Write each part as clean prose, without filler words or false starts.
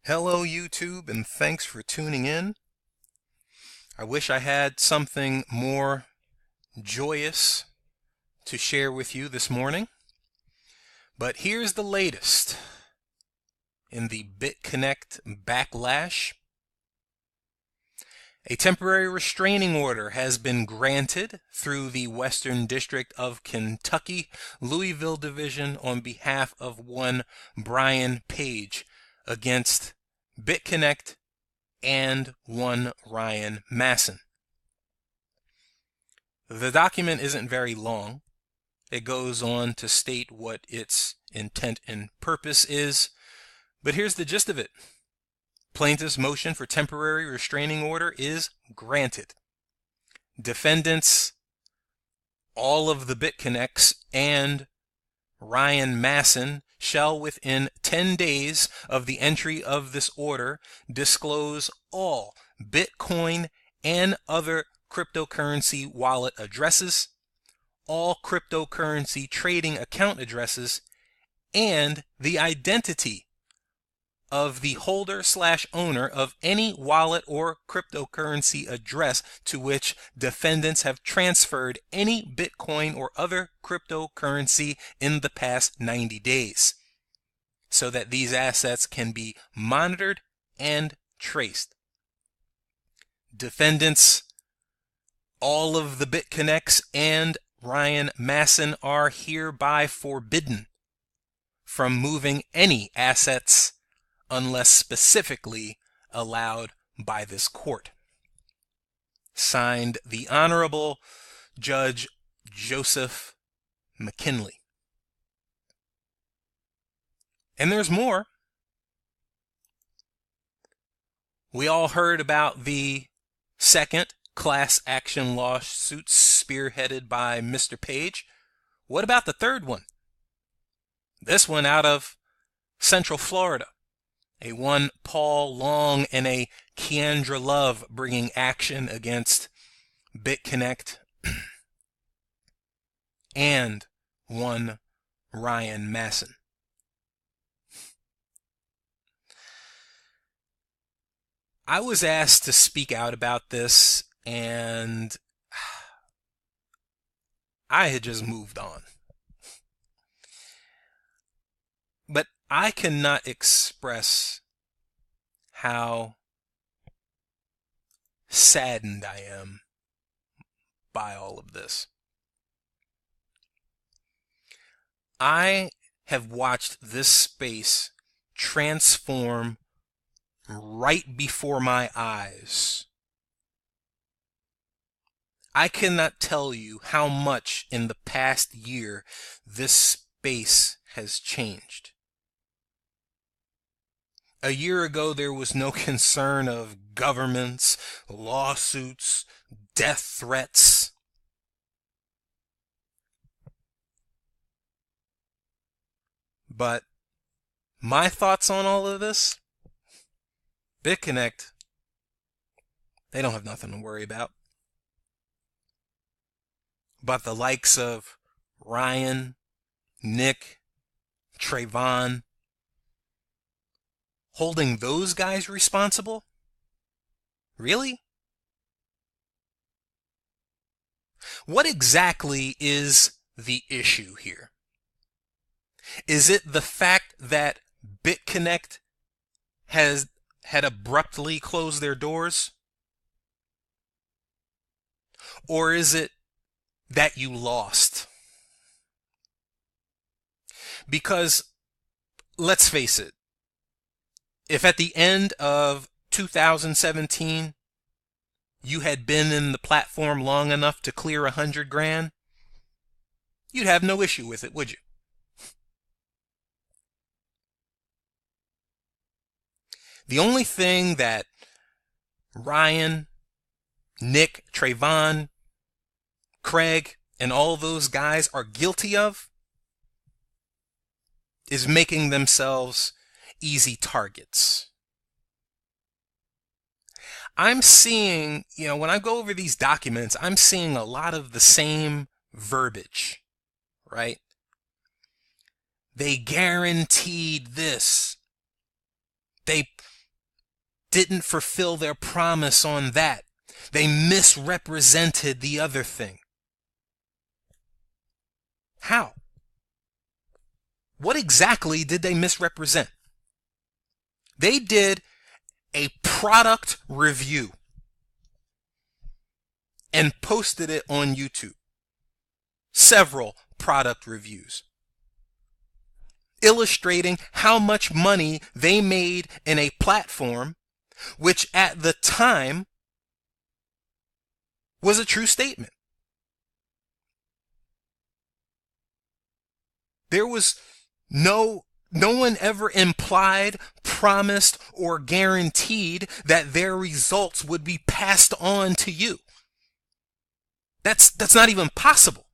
Hello YouTube, and thanks for tuning in. I wish I had something more joyous to share with you this morning, but here's the latest in the BitConnect backlash. A temporary restraining order has been granted through the Western District of Kentucky, Louisville Division on behalf of one Brian Page against BitConnect and one Ryan Masson. The document isn't very long. It goes on to state what its intent and purpose is, but here's the gist of it. Plaintiff's motion for temporary restraining order is granted. Defendants, all of the BitConnects, and Ryan Masson shall within 10 days of the entry of this order disclose all Bitcoin and other cryptocurrency wallet addresses, all cryptocurrency trading account addresses, and the identity of the holder/owner of any wallet or cryptocurrency address to which defendants have transferred any Bitcoin or other cryptocurrency in the past 90 days, so that these assets can be monitored and traced. Defendants, all of the BitConnects, and Ryan Masson are hereby forbidden from moving any assets unless specifically allowed by this court. Signed, the Honorable Judge Joseph McKinley. And there's more. We all heard about the second class action lawsuit spearheaded by Mr. Page. What about the third one? This one out of Central Florida. A one Paul Long and a Keandra Love bringing action against BitConnect and one Ryan Masson. I was asked to speak out about this, and I had just moved on. But I cannot express how saddened I am by all of this. I have watched this space transform right before my eyes. I cannot tell you how much in the past year this space has changed. A year ago, there was no concern of governments, lawsuits, death threats. But my thoughts on all of this? BitConnect, they don't have nothing to worry about. But the likes of Ryan, Nick, Trevon, holding those guys responsible? Really? What exactly is the issue here? Is it the fact that BitConnect had abruptly closed their doors? Or is it that you lost? Because, let's face it, if at the end of 2017 you had been in the platform long enough to clear 100 grand, you'd have no issue with it, would you? The only thing that Ryan, Nick, Trevon, Craig, and all those guys are guilty of is making themselves easy targets. I'm seeing, when I go over these documents, I'm seeing a lot of the same verbiage, right? They guaranteed this. They didn't fulfill their promise on that. They misrepresented the other thing. How? What exactly did they misrepresent? They did a product review and posted it on YouTube. Several product reviews illustrating how much money they made in a platform which at the time was a true statement. There was no one ever implied, promised, or guaranteed that their results would be passed on to you. That's not even possible.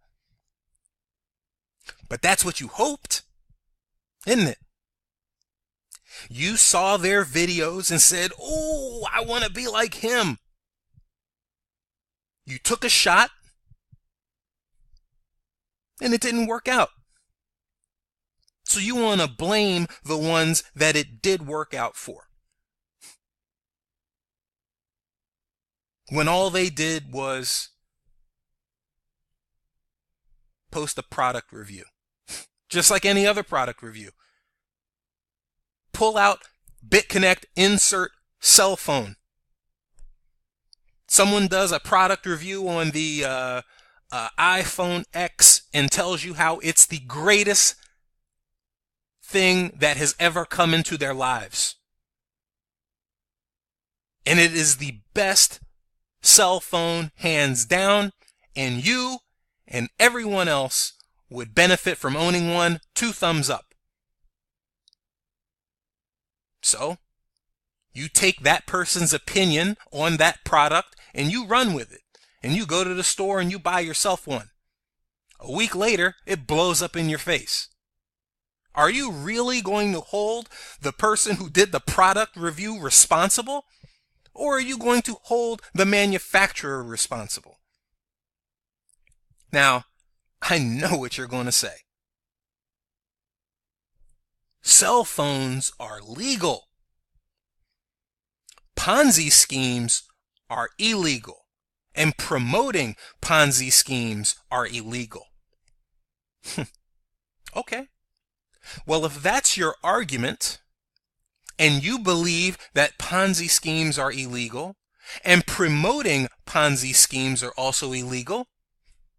But that's what you hoped, isn't it? You saw their videos and said, "Oh, I want to be like him." You took a shot and it didn't work out. So you want to blame the ones that it did work out for, when all they did was post a product review, just like any other product review. Pull out BitConnect, insert cell phone. Someone does a product review on the iPhone X and tells you how it's the greatest thing that has ever come into their lives. And it is the best cell phone, hands down, and you and everyone else would benefit from owning one. 2 thumbs up. So, you take that person's opinion on that product and you run with it. And you go to the store and you buy yourself one. A week later, it blows up in your face. Are you really going to hold the person who did the product review responsible? Or are you going to hold the manufacturer responsible? Now, I know what you're going to say. Cell phones are legal. Ponzi schemes are illegal. And promoting Ponzi schemes are illegal. Okay. Well, if that's your argument, and you believe that Ponzi schemes are illegal, and promoting Ponzi schemes are also illegal,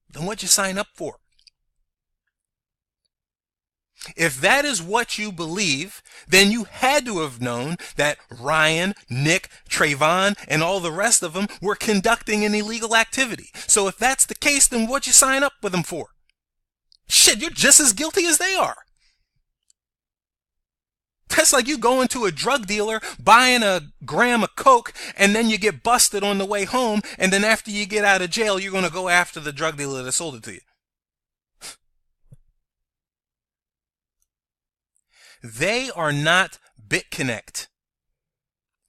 then what'd you sign up for? If that is what you believe, then you had to have known that Ryan, Nick, Trevon, and all the rest of them were conducting an illegal activity. So if that's the case, then what'd you sign up with them for? Shit, you're just as guilty as they are. That's like you going to a drug dealer, buying a gram of coke, and then you get busted on the way home, and then after you get out of jail, you're going to go after the drug dealer that sold it to you. They are not BitConnect.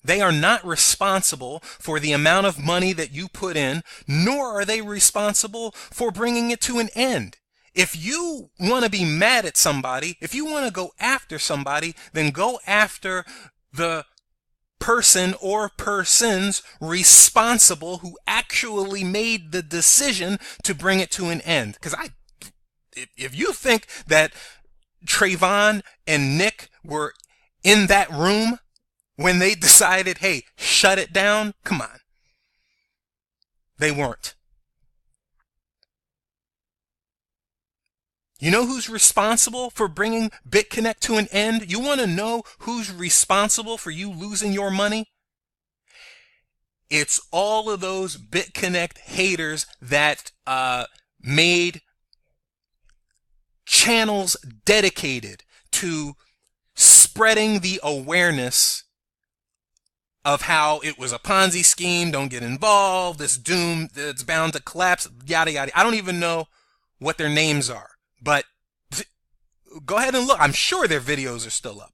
They are not responsible for the amount of money that you put in, nor are they responsible for bringing it to an end. If you want to be mad at somebody, if you want to go after somebody, then go after the person or persons responsible who actually made the decision to bring it to an end. Because if you think that Trevon and Nick were in that room when they decided, hey, shut it down, come on. They weren't. You know who's responsible for bringing BitConnect to an end? You want to know who's responsible for you losing your money? It's all of those BitConnect haters that made channels dedicated to spreading the awareness of how it was a Ponzi scheme, don't get involved, it's doomed, it's bound to collapse, yada yada. I don't even know what their names are. But go ahead and look. I'm sure their videos are still up.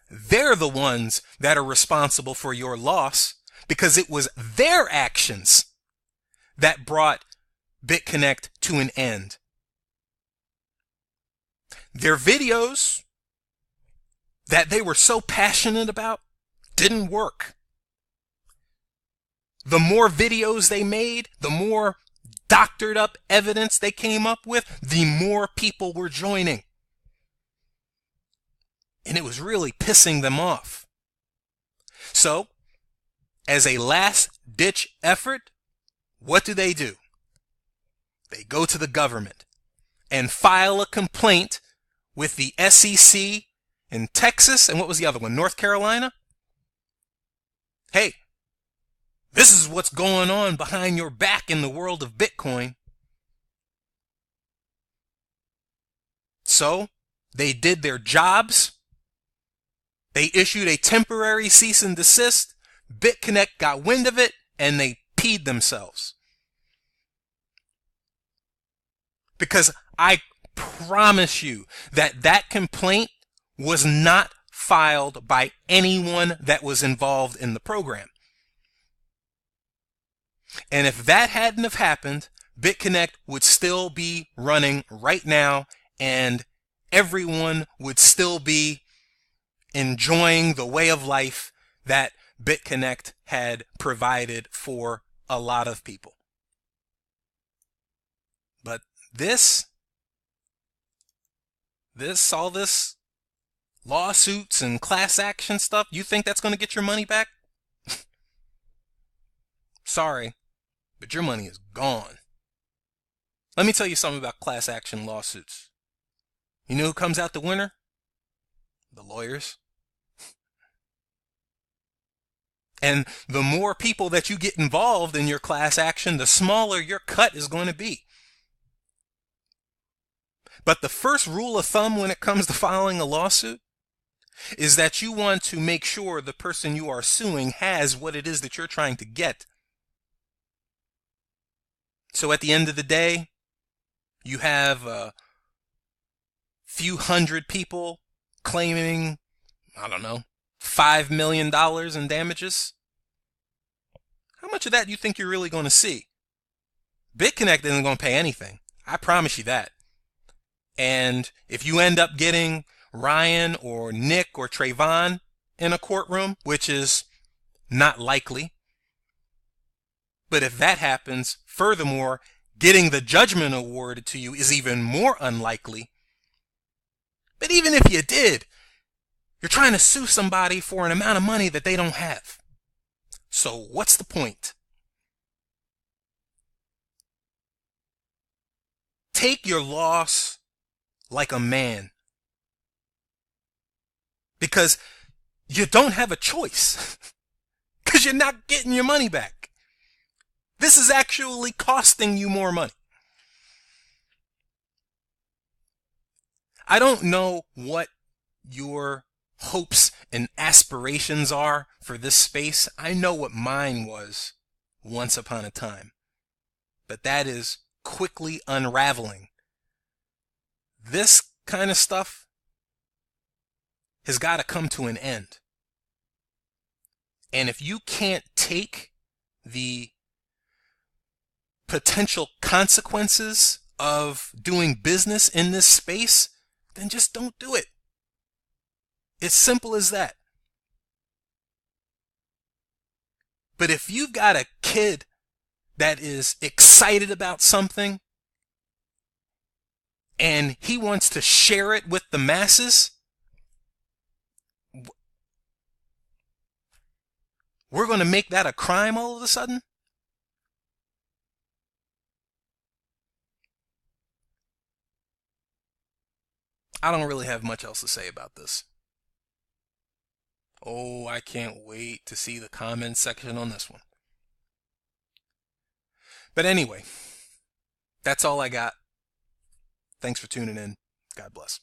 They're the ones that are responsible for your loss because it was their actions that brought BitConnect to an end. Their videos that they were so passionate about, didn't work. The more videos they made, the more doctored up evidence they came up with, the more people were joining. And it was really pissing them off. So, as a last-ditch effort, what do? They go to the government and file a complaint with the SEC in Texas, and what was the other one? North Carolina? Hey, this is what's going on behind your back in the world of Bitcoin. So, they did their jobs. They issued a temporary cease and desist. BitConnect got wind of it, and they peed themselves. Because I promise you that that complaint was not filed by anyone that was involved in the program. And if that hadn't have happened, BitConnect would still be running right now, and everyone would still be enjoying the way of life that BitConnect had provided for a lot of people. But all this lawsuits and class action stuff, you think that's going to get your money back? Sorry, but your money is gone. Let me tell you something about class action lawsuits. You know who comes out the winner? The lawyers. And the more people that you get involved in your class action, the smaller your cut is going to be. But the first rule of thumb when it comes to filing a lawsuit is that you want to make sure the person you are suing has what it is that you're trying to get. So at the end of the day, you have a few hundred people claiming, I don't know, $5 million in damages. How much of that do you think you're really going to see? BitConnect isn't going to pay anything. I promise you that. And if you end up getting Ryan or Nick or Trevon in a courtroom, which is not likely, but if that happens, furthermore, getting the judgment awarded to you is even more unlikely. But even if you did, you're trying to sue somebody for an amount of money that they don't have. So what's the point? Take your loss like a man. Because you don't have a choice. Because you're not getting your money back. This is actually costing you more money. I don't know what your hopes and aspirations are for this space. I know what mine was once upon a time. But that is quickly unraveling. This kind of stuff has got to come to an end. And if you can't take the potential consequences of doing business in this space, then just don't do it. It's simple as that. But if you've got a kid that is excited about something and he wants to share it with the masses, we're going to make that a crime all of a sudden? I don't really have much else to say about this. Oh, I can't wait to see the comments section on this one. But anyway, that's all I got. Thanks for tuning in. God bless.